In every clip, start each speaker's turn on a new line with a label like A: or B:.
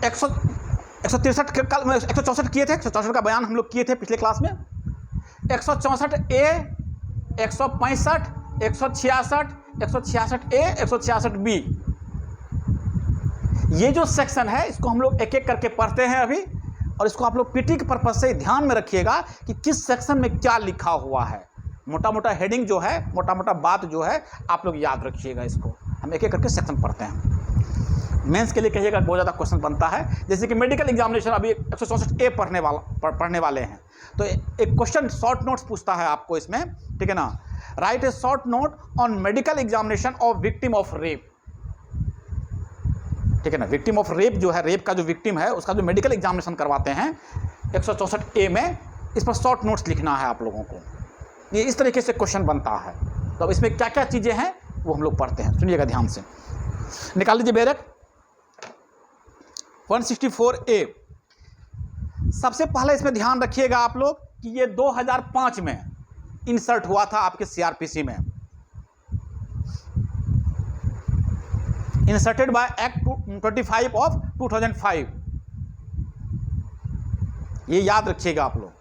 A: 163 कल 164 किए थे, 164 का बयान हम लोग किए थे पिछले क्लास में। 164A, 165, 166, 166A, 166B, ये जो सेक्शन है इसको हम लोग एक एक करके पढ़ते हैं अभी, और इसको आप लोग पीटी के पर्पज से ध्यान में रखिएगा कि किस सेक्शन में क्या लिखा हुआ है। मोटा मोटा हेडिंग जो है, मोटा मोटा बात जो है आप लोग याद रखिएगा। इसको हम एक एक करके सेक्शन पढ़ते हैं। मेंस के लिए कहिएगा बहुत ज़्यादा क्वेश्चन बनता है, जैसे कि मेडिकल एग्जामिनेशन अभी 164A पढ़ने वाले हैं, तो एक क्वेश्चन शॉर्ट नोट्स पूछता है आपको इसमें, ठीक है ना। Right A short note on medical examination of victim of rape, ठीक है ना। विक्टिम ऑफ रेप जो है, रेप का जो विक्टिम है उसका जो मेडिकल एग्जामिनेशन करवाते हैं 164A में, इस पर शॉर्ट नोट्स लिखना है आप लोगों को। ये इस तरीके से क्वेश्चन बनता है। तो अब इसमें क्या क्या चीज़ें हैं वो हम लोग पढ़ते हैं, सुनिएगा ध्यान से। निकाल लीजिए बैरक 164A। सबसे पहले इसमें ध्यान रखिएगा आप लोग कि ये 2005 में इंसर्ट हुआ था आपके CRPC में, इंसर्टेड बाय एक्ट 25 ऑफ 2005। ये याद रखिएगा आप लोग।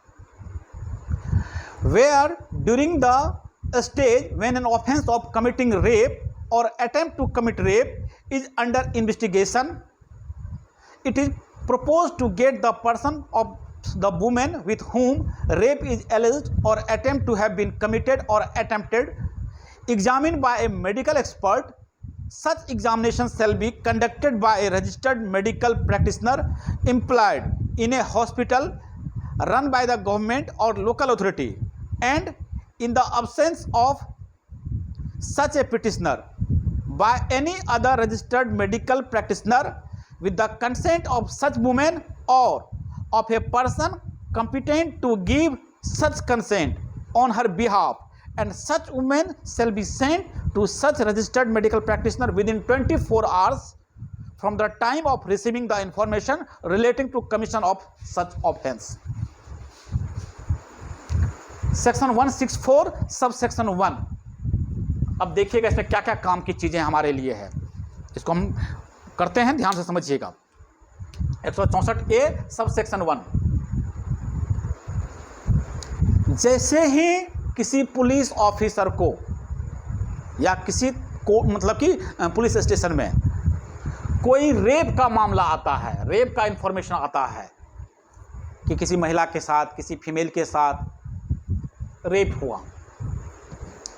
A: Where during the stage when an offense of committing rape or attempt to commit rape is under investigation, it is proposed to get the person of the woman with whom rape is alleged or attempt to have been committed or attempted examined by a medical expert. Such examination shall be conducted by a registered medical practitioner employed in a hospital run by the government or local authority, and in the absence of such a petitioner, by any other registered medical practitioner with the consent of such woman or of a person competent to give such consent on her behalf, and such woman shall be sent to such registered medical practitioner within 24 hours from the time of receiving the information relating to commission of such offense. Section 164 sub section 1। अब देखिएगा इसमें क्या क्या काम की चीज़ें हमारे लिए है, इसको हम करते हैं, ध्यान से समझिएगा। 164A sub section 1। जैसे ही किसी पुलिस ऑफिसर को या किसी को मतलब कि पुलिस स्टेशन में कोई रेप का मामला आता है, रेप का इंफॉर्मेशन आता है कि किसी महिला के साथ, किसी फीमेल के साथ रेप हुआ,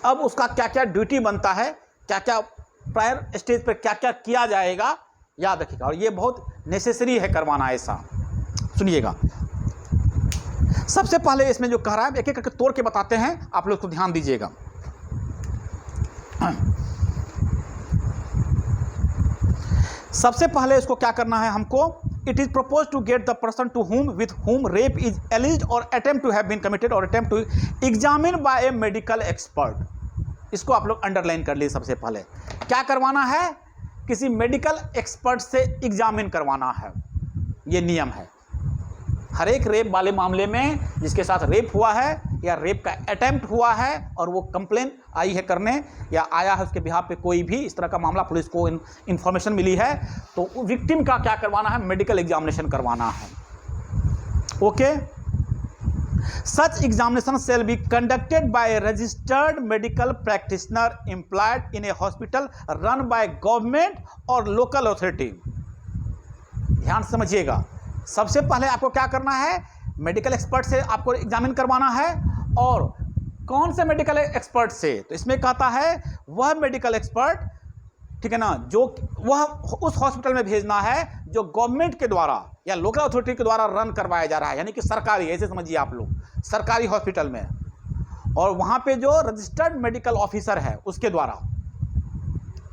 A: अब उसका क्या क्या ड्यूटी बनता है, क्या क्या प्रायर स्टेज पर क्या क्या किया जाएगा, याद रखिएगा। और ये बहुत नेसेसरी है करवाना ऐसा, सुनिएगा। सबसे पहले इसमें जो कह रहा है एक एक करके तोड़ के बताते हैं, आप लोग को ध्यान दीजिएगा। सबसे पहले इसको क्या करना है हमको, it is propose to get the person to whom with whom rape is alleged or attempt to have been committed or attempt to examined by a medical expert। इसको आप लोग अंडरलाइन कर लीजिए। सबसे पहले क्या करवाना है, किसी मेडिकल एक्सपर्ट से एग्जामिन करवाना है, ये नियम है। हर एक रेप वाले मामले में जिसके साथ रेप हुआ है या रेप का अटेम्प्ट हुआ है और वो कंप्लेन आई है करने या आया है उसके बिहाफ पे कोई भी इस तरह का मामला, पुलिस को इंफॉर्मेशन मिली है, तो विक्टिम का क्या करवाना है, मेडिकल एग्जामिनेशन करवाना है। Okay. Such examination shall be conducted by A registered medical practitioner employed in A hospital run by government और लोकल अथॉरिटी। ध्यान समझिएगा। सबसे पहले आपको क्या करना है, मेडिकल एक्सपर्ट से आपको एग्जामिन करवाना है। और कौन से मेडिकल एक्सपर्ट से, तो इसमें कहता है वह मेडिकल एक्सपर्ट, ठीक है ना, जो वह उस हॉस्पिटल में भेजना है जो गवर्नमेंट के द्वारा या लोकल अथॉरिटी के द्वारा रन करवाया जा रहा है, यानी कि सरकारी, ऐसे समझिए आप लोग, सरकारी हॉस्पिटल में, और वहाँ पे जो रजिस्टर्ड मेडिकल ऑफिसर है उसके द्वारा।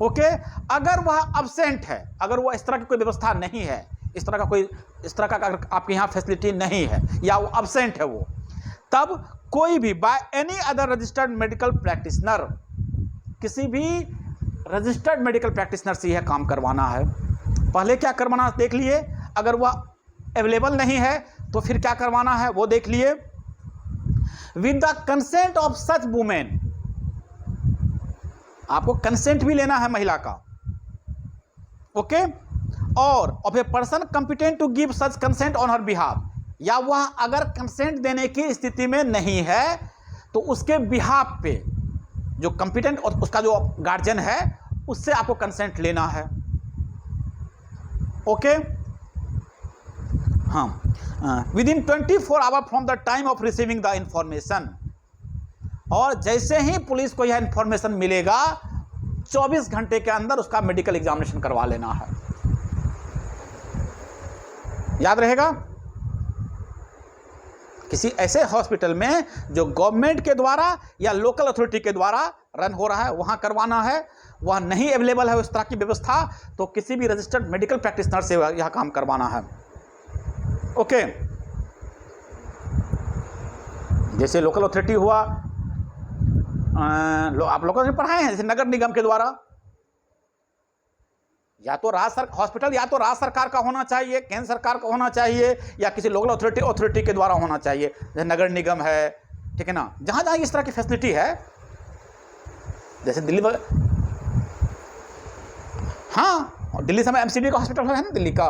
A: ओके। अगर वह अब्सेंट है, अगर वह इस तरह की कोई व्यवस्था नहीं है, इस तरह का अगर आपके यहाँ फैसिलिटी नहीं है या वो अब्सेंट है वो, तब कोई भी by any other registered medical practitioner, किसी भी रजिस्टर्ड मेडिकल प्रैक्टिशनर से यह काम करवाना है। पहले क्या करवाना देख लिए, अगर वह अवेलेबल नहीं है तो फिर क्या करवाना है वो देख लिए। With the consent of such women, आपको कंसेंट भी लेना है महिला का। ओके। और of a person competent to give such consent on her behalf, या वह अगर कंसेंट देने की स्थिति में नहीं है तो उसके बिहाफ पे जो कंपिटेंट और उसका जो गार्जियन है उससे आपको कंसेंट लेना है। ओके, हाँ, within 24 our from the time of receiving the information, और जैसे ही पुलिस को यह इंफॉर्मेशन मिलेगा 24 घंटे के अंदर उसका मेडिकल एग्जामिनेशन करवा लेना है। याद रहेगा, किसी ऐसे हॉस्पिटल में जो गवर्नमेंट के द्वारा या लोकल अथॉरिटी के द्वारा रन हो रहा है वहां करवाना है। वह नहीं अवेलेबल है उस तरह की व्यवस्था तो किसी भी रजिस्टर्ड मेडिकल प्रैक्टिशनर से यह काम करवाना है। ओके, जैसे लोकल अथॉरिटी हुआ, आप लोगों ने पढ़ाए हैं, जैसे नगर निगम के द्वारा, या तो हॉस्पिटल या तो राज्य सरकार का होना चाहिए, केंद्र सरकार का होना चाहिए, या किसी लोकल अथॉरिटी के द्वारा होना चाहिए, जैसे नगर निगम है, ठीक है ना। जहां जहां इस तरह की फैसिलिटी है, जैसे दिल्ली हाँ, और दिल्ली में एमसीडी का हॉस्पिटल है ना दिल्ली का,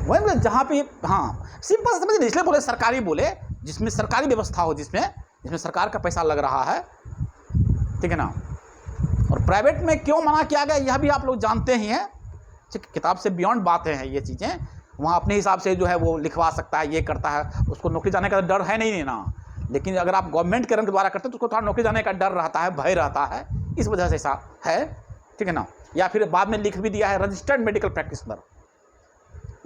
A: वही जहां पे, हाँ सिंपल से समझिए, इसलिए बोले सरकारी, बोले जिसमें सरकारी व्यवस्था हो, जिसमें सरकार का पैसा लग रहा है, ठीक है ना। और प्राइवेट में क्यों मना किया गया यह भी आप लोग जानते ही हैं, किताब से बियॉन्ड बातें हैं ये चीज़ें। वहाँ अपने हिसाब से जो है वो लिखवा सकता है, ये करता है, उसको नौकरी जाने का डर है नहीं ना। लेकिन अगर आप गवर्नमेंट के रंग द्वारा करते हैं तो उसको थोड़ा नौकरी जाने का डर रहता है, भय रहता है, इस वजह से ऐसा है, ठीक है ना। या फिर बाद में लिख भी दिया है रजिस्टर्ड मेडिकल प्रैक्टिशनर,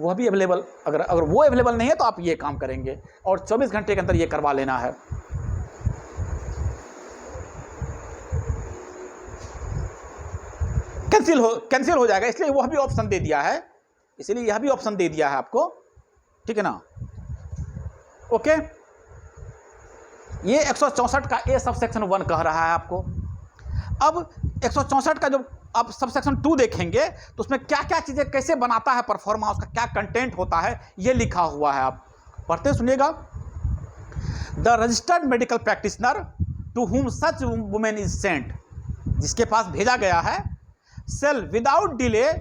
A: वह भी अवेलेबल, अगर वो अवेलेबल नहीं है तो आप ये काम करेंगे और 24 घंटे के अंदर ये करवा लेना है। कैंसिल हो जाएगा, इसलिए वह भी ऑप्शन दे दिया है, इसलिए यह भी ऑप्शन दे दिया है आपको, ठीक है ना। ओके, ये 164 का ए सबसेक्शन 1 कह रहा है आपको। अब 164 का जो आप सबसेक्शन 2 देखेंगे तो उसमें क्या क्या चीजें कैसे बनाता है परफॉर्मा, उसका क्या कंटेंट होता है ये लिखा हुआ है, आप पढ़ते सुनिएगा। The registered medical practitioner to whom such women is sent, जिसके पास भेजा गया है, सेल विदाउट डिले,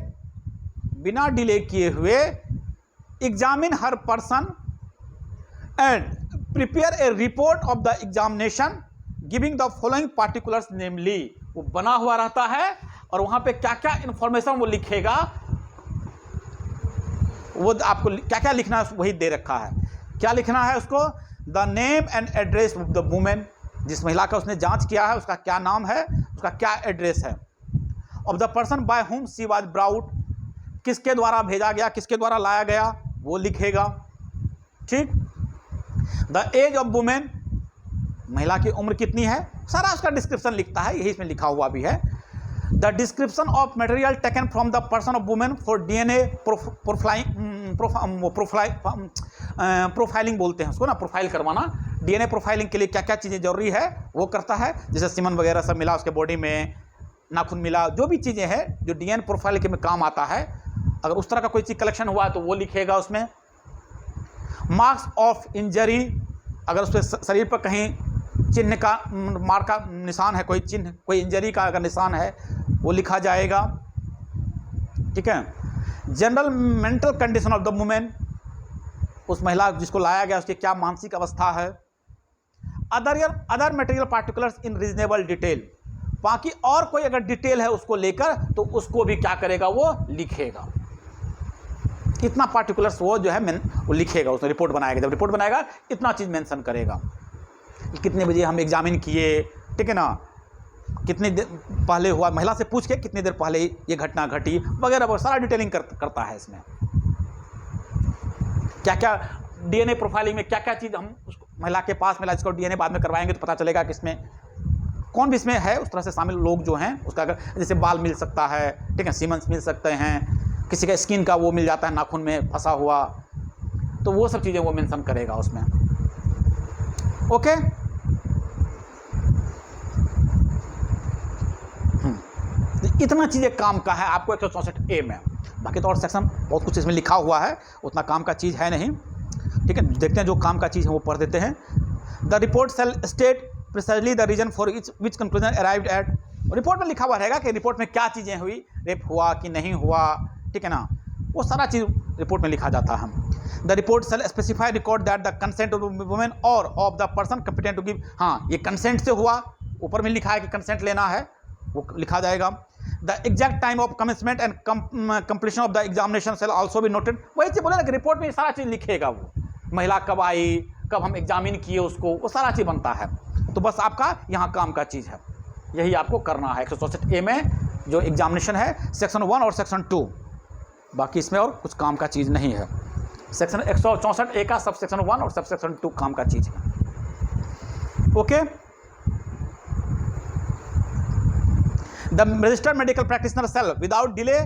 A: बिना डिले किए हुए, एग्जामिन हर person and prepare a report of the examination giving the following particulars, namely, वो बना हुआ रहता है और वहां पे क्या क्या इंफॉर्मेशन वो लिखेगा, वो आपको क्या क्या लिखना है वही दे रखा है। क्या लिखना है उसको, the name and address of the women, जिस महिला का उसने जांच किया है उसका क्या नाम है, उसका क्या एड्रेस है, of the person by whom she was brought, किसके द्वारा भेजा गया, किसके द्वारा लाया गया वो लिखेगा, ठीक। द एज ऑफ वुमेन, महिला की उम्र कितनी है, सारा उसका डिस्क्रिप्शन लिखता है, यही इसमें लिखा हुआ भी है। The description of material taken from the person of women for DNA profiling बोलते हैं उसको ना, प्रोफाइल करवाना, डीएनए प्रोफाइलिंग के लिए क्या क्या चीज़ें जरूरी है वो करता है, जैसे सीमन वगैरह सब मिला उसके बॉडी में, नाखून मिला, जो भी चीज़ें हैं जो डीएनए प्रोफाइल के में काम आता है, अगर उस तरह का कोई चीज़ कलेक्शन हुआ तो वो लिखेगा उसमें। मार्क्स ऑफ इंजरी, अगर उसके शरीर पर कहीं चिन्ह का मार्क का निशान है, कोई चिन्ह, कोई इंजरी का अगर निशान है वो लिखा जाएगा, ठीक है। General mental condition of the women, उस महिला जिसको लाया गया उसकी क्या मानसिक अवस्था है। अदर मटेरियल पार्टिकुलर्स इन रीजनेबल डिटेल, बाकी और कोई अगर डिटेल है उसको लेकर तो उसको भी क्या करेगा वो लिखेगा, कितना पार्टिकुलर्स वो जो है वो लिखेगा, उसने रिपोर्ट बनाएगा, जब रिपोर्ट बनाएगा इतना चीज़ मेंशन करेगा, कितने बजे हम एग्जामिन किए, ठीक है ना, कितनी देर पहले हुआ, महिला से पूछ के कितनी देर पहले ये घटना घटी वगैरह वगैरह, सारा डिटेलिंग करता है इसमें। क्या क्या डीएनए प्रोफाइलिंग में क्या क्या चीज़ हम उसको महिला के पास मिला, जिसको डीएनए बाद में करवाएंगे तो पता चलेगा किसमें कौन भी इसमें है, उस तरह से शामिल लोग जो हैं उसका, अगर जैसे बाल मिल सकता है, ठीक है, सीमन्स मिल सकते हैं, किसी का स्किन का वो मिल जाता है नाखून में फंसा हुआ, तो वो सब चीज़ें वो मेंशन करेगा उसमें। ओके, इतना चीज़ें काम का है आपको 164A में, बाकी तो और सेक्शन बहुत कुछ इसमें लिखा हुआ है, उतना काम का चीज़ है नहीं, ठीक है। देखते हैं जो काम का चीज़ है वो पढ़ देते हैं। The report shall state precisely the reason for which conclusion arrived at, report में लिखा हुआ रहेगा कि रिपोर्ट में क्या चीज़ें हुई, रेप हुआ कि नहीं हुआ, ठीक है ना, वो सारा चीज़ रिपोर्ट में लिखा जाता है। The report shall specify record that the consent of women or of the person competent to give, हाँ ये कंसेंट से हुआ, ऊपर में लिखा है कि कंसेंट लेना है, वो लिखा जाएगा। The exact time of commencement and completion of the examination shell also be noted. वही चीज़ बोले ना कि रिपोर्ट में सारा चीज़ लिखेगा, वो महिला कब आई, कब हम एग्जामिन किए उसको, वो सारा चीज़ बनता है। तो बस आपका यहाँ काम का चीज़ है, यही आपको करना है 164A में जो एग्जामिनेशन है, सेक्शन 1 और सेक्शन 2। बाकी इसमें और कुछ काम का चीज़ नहीं है। सेक्शन 164A का सब सेक्शन 1 और सब सेक्शन 2 काम का चीज़ है। Okay. The registered medical practitioner shall without delay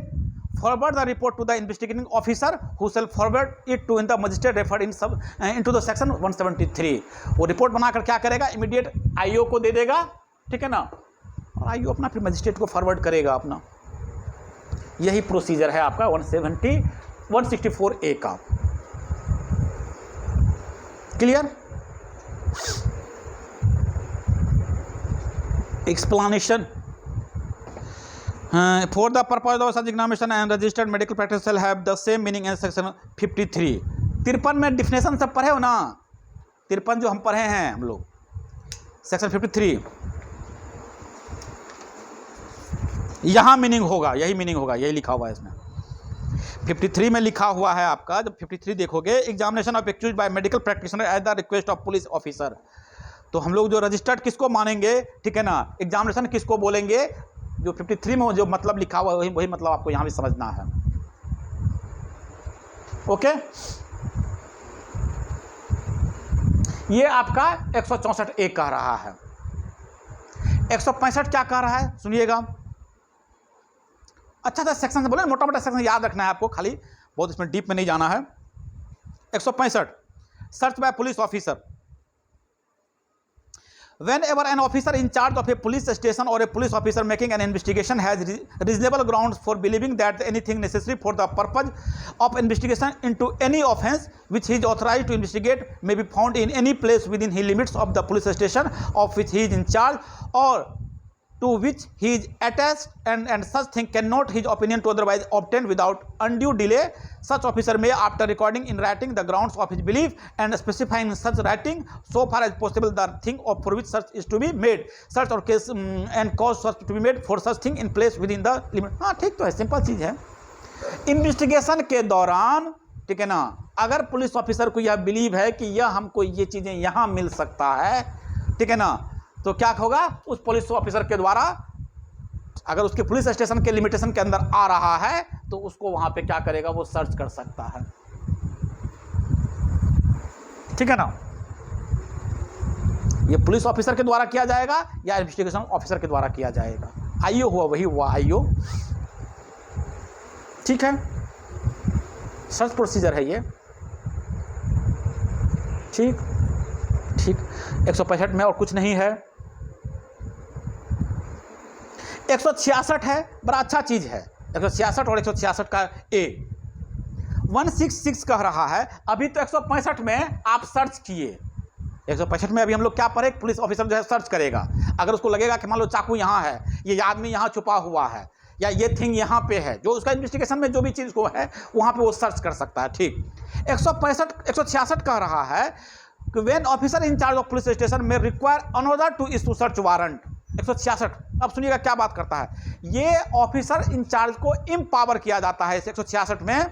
A: forward the report to the investigating officer who shall forward it to in the magistrate referred into the section 173। वो report बनाकर क्या करेगा, immediate IO को दे देगा, ठीक है ना, और आईओ अपना फिर मजिस्ट्रेट को फॉरवर्ड करेगा अपना। यही प्रोसीजर है आपका 164A का। Clear? Explanation for the purpose of such examination and registered medical practice shall have the same meaning as section 53। 53 में डिफिनेशन सब पढ़े हो ना, 53 जो हम पढ़े हैं हम लोग, सेक्शन 53 यहाँ मीनिंग होगा, यही मीनिंग होगा, यही लिखा हुआ है इसमें। 53 में लिखा हुआ है आपका, जब 53 देखोगे, examination of accuse by medical practitioner at the request of police officer. तो हम लोग जो रजिस्टर्ड किसको मानेंगे, ठीक है ना, एग्जामिनेशन किसको बोलेंगे, जो 53 में जो मतलब लिखा हुआ है वही मतलब आपको यहाँ भी समझना है। ओके, ये आपका 164A कह रहा है। 165 क्या कह रहा है, सुनिएगा। अच्छा सा सेक्शन से बोले, मोटा मोटा सेक्शन याद रखना है आपको, खाली बहुत इसमें डीप में नहीं जाना है। 165 search by police officer. Whenever an officer in charge of a police station or a police officer making an investigation has reasonable grounds for believing that anything necessary for the purpose of investigation into any offence which he is authorized to investigate may be found in any place within the limits of the police station of which he is in charge or to which he is attached, and such thing cannot his opinion to otherwise obtained without undue delay. Such officer may, after recording in writing the grounds of his belief and specifying such writing so far as possible the thing of for which search is to be made, search or case and cause search to be made for such thing in place within the limit। हाँ ठीक तो है, simple चीज़ है। Investigation के दौरान, ठीक है ना, अगर पुलिस ऑफिसर को यह बिलीव है कि यह हमको ये चीज़ें यहाँ मिल सकता है, ठीक है ना, तो क्या होगा, उस पुलिस ऑफिसर के द्वारा अगर उसके पुलिस स्टेशन के लिमिटेशन के अंदर आ रहा है तो उसको वहां पे क्या करेगा, वो सर्च कर सकता है, ठीक है ना। ये पुलिस ऑफिसर के द्वारा किया जाएगा या इन्वेस्टिगेशन ऑफिसर के द्वारा किया जाएगा। आईओ हुआ वही हुआ आईओ, ठीक है, सर्च प्रोसीजर है ये, ठीक ठीक। 165 में और कुछ नहीं है। 166 है, बड़ा अच्छा चीज है। 166 और 166 का ए 166 कह रहा है। अभी तो 165 में आप सर्च किए, 165 में अभी हम लोग क्या पढ़े, पुलिस ऑफिसर जो है सर्च करेगा। अगर उसको लगेगा कि मान लो चाकू यहाँ है, ये आदमी यहाँ छुपा हुआ है, या ये थिंग यहाँ पे है, जो उसका इन्वेस्टिगेशन में जो भी चीज़ को है वहाँ पे वो सर्च कर सकता है, ठीक। 166 कह रहा है कि when officer in charge of police station may require another to issue search warrant. 166 अब सुनिएगा क्या बात करता है, ये ऑफिसर इंचार्ज को इम्पावर किया जाता है इस 166 में,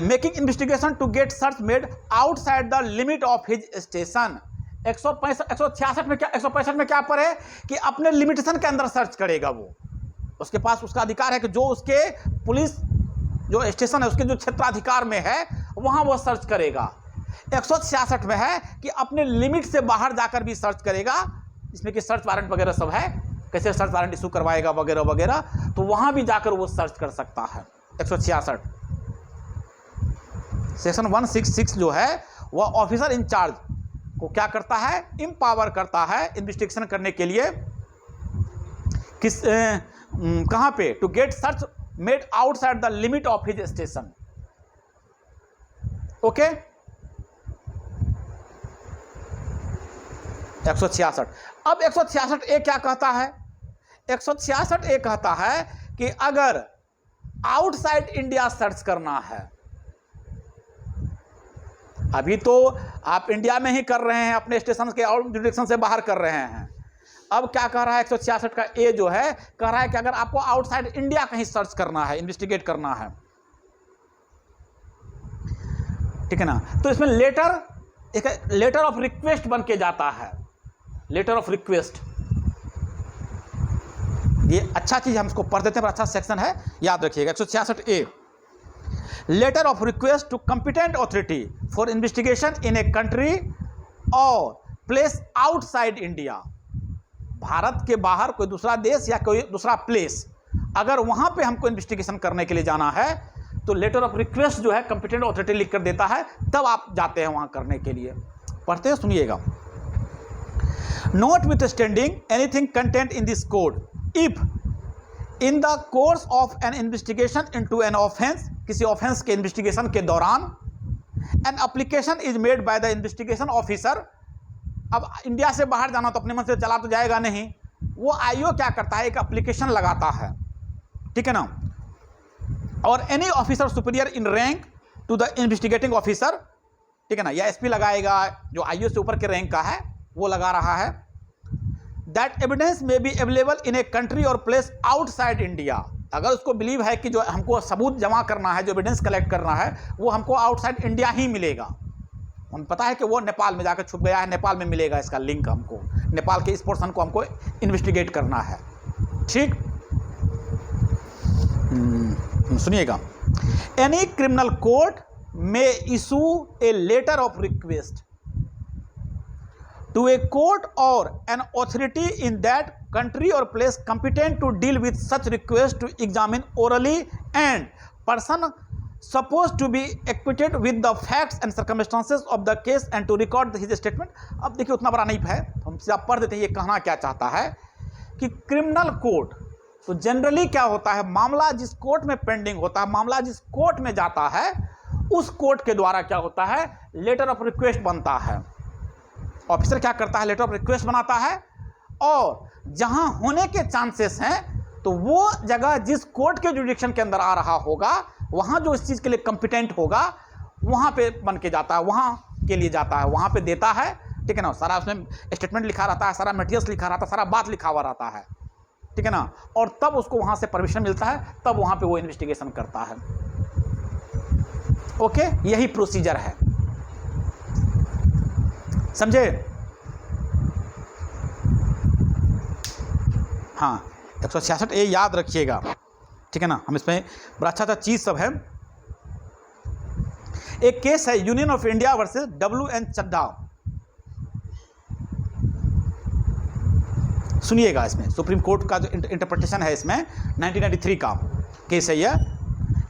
A: making investigation to get search made outside the limit of his station. 166 में क्या, 165 में क्या पर है कि अपने लिमिटेशन के अंदर सर्च करेगा, वो उसके पास उसका अधिकार है कि जो उसके पुलिस जो स्टेशन है उसके जो क्षेत्राधिकार में है वहां वो सर्च करेगा। 166 में है कि अपने लिमिट से बाहर जाकर भी सर्च करेगा, इसमें कि सर्च वारंट वगैरह सब है, कैसे सर्च वारंट इशू करवाएगा वगैरह वगैरह, तो वहां भी जाकर वो सर्च कर सकता है। 166 सेक्शन 166 जो है वह ऑफिसर इंचार्ज को क्या करता है, इम्पावर करता है इन्वेस्टिगेशन करने के लिए, किस कहां पे, to get search made outside the limit of his station. Okay 166। अब 166 ए क्या कहता है, 166 ए कहता है कि अगर आउटसाइड इंडिया सर्च करना है, अभी तो आप इंडिया में ही कर रहे हैं, अपने स्टेशन के और जुरिडिक्शन से बाहर कर रहे हैं। अब क्या कह रहा है 166 का ए जो है, कह रहा है कि अगर आपको आउटसाइड इंडिया कहीं सर्च करना है, इन्वेस्टिगेट करना है, ठीक है ना, तो इसमें लेटर ऑफ रिक्वेस्ट बन के जाता है। लेटर ऑफ रिक्वेस्ट, ये अच्छा चीज हम इसको पढ़ देते हैं, पर अच्छा सेक्शन है, याद रखिएगा। 166 A, letter of request to competent authority for investigation in a country or place outside India. Bharat के बाहर कोई दूसरा देश या कोई दूसरा प्लेस, अगर वहां पे हमको इन्वेस्टिगेशन करने के लिए जाना है, तो लेटर ऑफ रिक्वेस्ट जो है कंपिटेंट ऑथोरिटी लिख कर देता है, तब आप जाते हैं वहां करने के लिए। पढ़ते हैं, सुनिएगा। Notwithstanding anything contained in this code, if in the course of an investigation into an offense, किसी offense के investigation के दौरान, an application is made by the investigation officer, अब इंडिया से बाहर जाना तो अपने मन से चला तो जाएगा नहीं, वो आईओ क्या करता है, एक एप्लीकेशन लगाता है, ठीक है ना, और any officer superior in rank to the investigating officer, ठीक है ना, या एसपी लगाएगा, जो आईओ से ऊपर के रैंक का है वो लगा रहा है, दैट एविडेंस में be available in a country or place outside India. अगर उसको बिलीव है कि जो हमको सबूत जमा करना है, जो एविडेंस कलेक्ट करना है, वो हमको आउटसाइड इंडिया ही मिलेगा। उन्हें पता है कि वो नेपाल में जाकर छुप गया है, नेपाल में मिलेगा इसका लिंक, हमको नेपाल के इस पोर्शन को हमको इन्वेस्टिगेट करना है, ठीक। सुनिएगा, एनी क्रिमिनल कोर्ट में issue a letter of request to a court or an authority in that country or place competent to deal with such request to examine orally and person supposed to be acquitted with the facts and circumstances of the case and to record his statement। अब देखिए उतना बड़ा नहीं है, हम आप पढ़ देते हैं, ये कहना क्या चाहता है कि क्रिमिनल कोर्ट, तो जनरली क्या होता है, मामला जिस कोर्ट में पेंडिंग होता है, मामला जिस कोर्ट में जाता है, उस कोर्ट के द्वारा क्या होता है, लेटर ऑफ रिक्वेस्ट बनता है। ऑफिसर क्या करता है, लेटर ऑफ रिक्वेस्ट बनाता है, और जहां होने के चांसेस हैं, तो वो जगह जिस कोर्ट के जुरिडिक्शन के अंदर आ रहा होगा, वहां जो इस चीज के लिए कंपिटेंट होगा, वहां पे बन के जाता है, वहां के लिए जाता है, वहां पे देता है, ठीक है ना, सारा उसमें स्टेटमेंट लिखा रहता है, सारा मटेरियल्स लिखा रहता है, सारा बात लिखा हुआ रहता है, ठीक है ना, और तब उसको वहां से परमिशन मिलता है, तब वहां पे वो इन्वेस्टिगेशन करता है। ओके, यही प्रोसीजर है, समझे। हाँ, 166 ए याद रखिएगा, ठीक है ना, हम इसमें बड़ा अच्छा अच्छा चीज सब है। एक केस है Union of India versus WN Chadha, सुनिएगा। इसमें सुप्रीम कोर्ट का जो इंटरप्रिटेशन है, इसमें 1993 का केस है यह।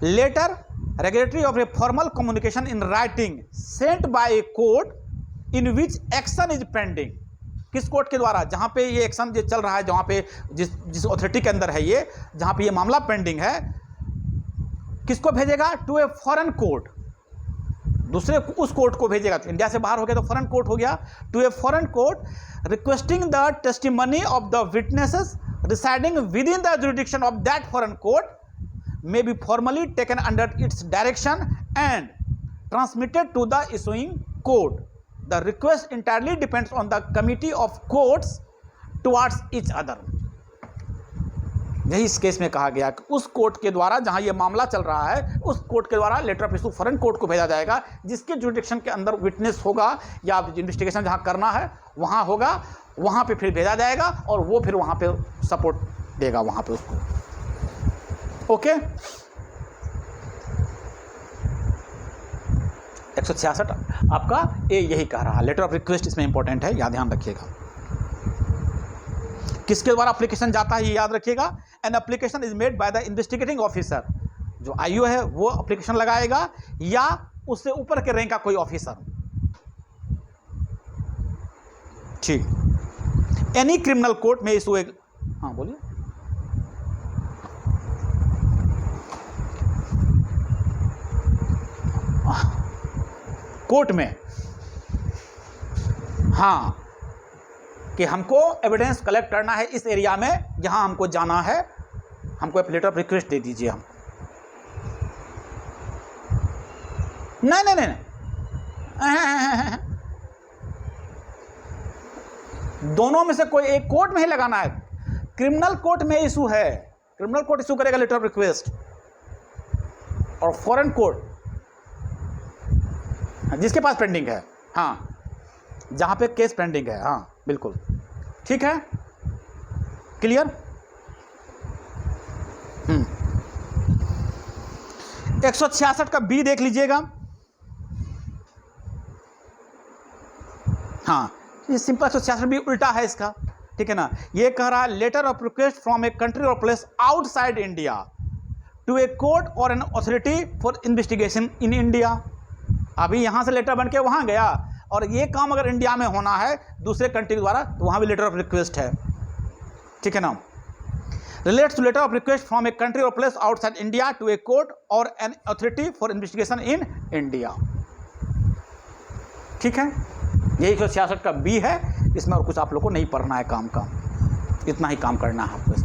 A: Letter regulatory of a formal communication in writing sent by a court in which action is pending. किस कोर्ट के द्वारा, जहां पे ये एक्शन जो चल रहा है, जहां पे जिस अथॉरिटी के अंदर है ये, जहां पे ये मामला पेंडिंग है, किसको भेजेगा, टू ए फॉरेन कोर्ट, दूसरे उस कोर्ट को भेजेगा। तो इंडिया से बाहर हो गया तो फॉरेन कोर्ट हो गया, to a foreign court requesting the testimony of the witnesses residing within the jurisdiction of that foreign court may be formally taken under its direction and transmitted to the issuing court. The request entirely depends on the committee of courts towards each other. यही इस case में कहा गया कि उस court के द्वारा जहां ये मामला चल रहा है, उस कोर्ट के द्वारा letter of issue foreign court को भेजा जाएगा, जिसके जुरिडिक्शन के अंदर विटनेस होगा या इन्वेस्टिगेशन जहां करना है वहां होगा, वहां पे फिर भेजा जाएगा और वो फिर वहां पे सपोर्ट देगा वहां पे उसको। ओके, 166 आपका ए यही कह रहा है, लेटर ऑफ रिक्वेस्ट इसमें इंपॉर्टेंट है, याद ध्यान रखिएगा। किसके द्वारा एप्लीकेशन जाता है ये याद रखिएगा, an application is made by the investigating officer, जो आईओ है वो एप्लीकेशन लगाएगा या उससे ऊपर के रैंक का कोई ऑफिसर, ठीक। एनी क्रिमिनल कोर्ट में इशू एक, हाँ बोलिए, कोर्ट में, हाँ, कि हमको एविडेंस कलेक्ट करना है इस एरिया में जहां हमको जाना है, हमको एक लेटर ऑफ रिक्वेस्ट दे दीजिए। हम नहीं नहीं नहीं, दोनों में से कोई एक कोर्ट में ही लगाना है। क्रिमिनल कोर्ट में इशू है, क्रिमिनल कोर्ट इशू करेगा लेटर ऑफ रिक्वेस्ट, और फॉरेन कोर्ट जिसके पास पेंडिंग है, हाँ, जहां पे केस पेंडिंग है, हाँ बिल्कुल ठीक है, क्लियर। 166 का बी देख लीजिएगा। हाँ, ये सिंपल 166 भी उल्टा है इसका, ठीक है ना। ये कह रहा है letter of request from a country or place outside India to a court or an authority for investigation in India. अभी यहां से लेटर बन के वहां गया, और ये काम अगर इंडिया में होना है दूसरे कंट्री द्वारा तो वहां भी लेटर ऑफ रिक्वेस्ट है, ठीक है ना। Relates to letter of request from a country or place outside India to a court or an authority for investigation in India, ठीक है। यही 166 का बी है, इसमें और कुछ आप लोग को नहीं पढ़ना है, काम इतना ही काम करना है आपको।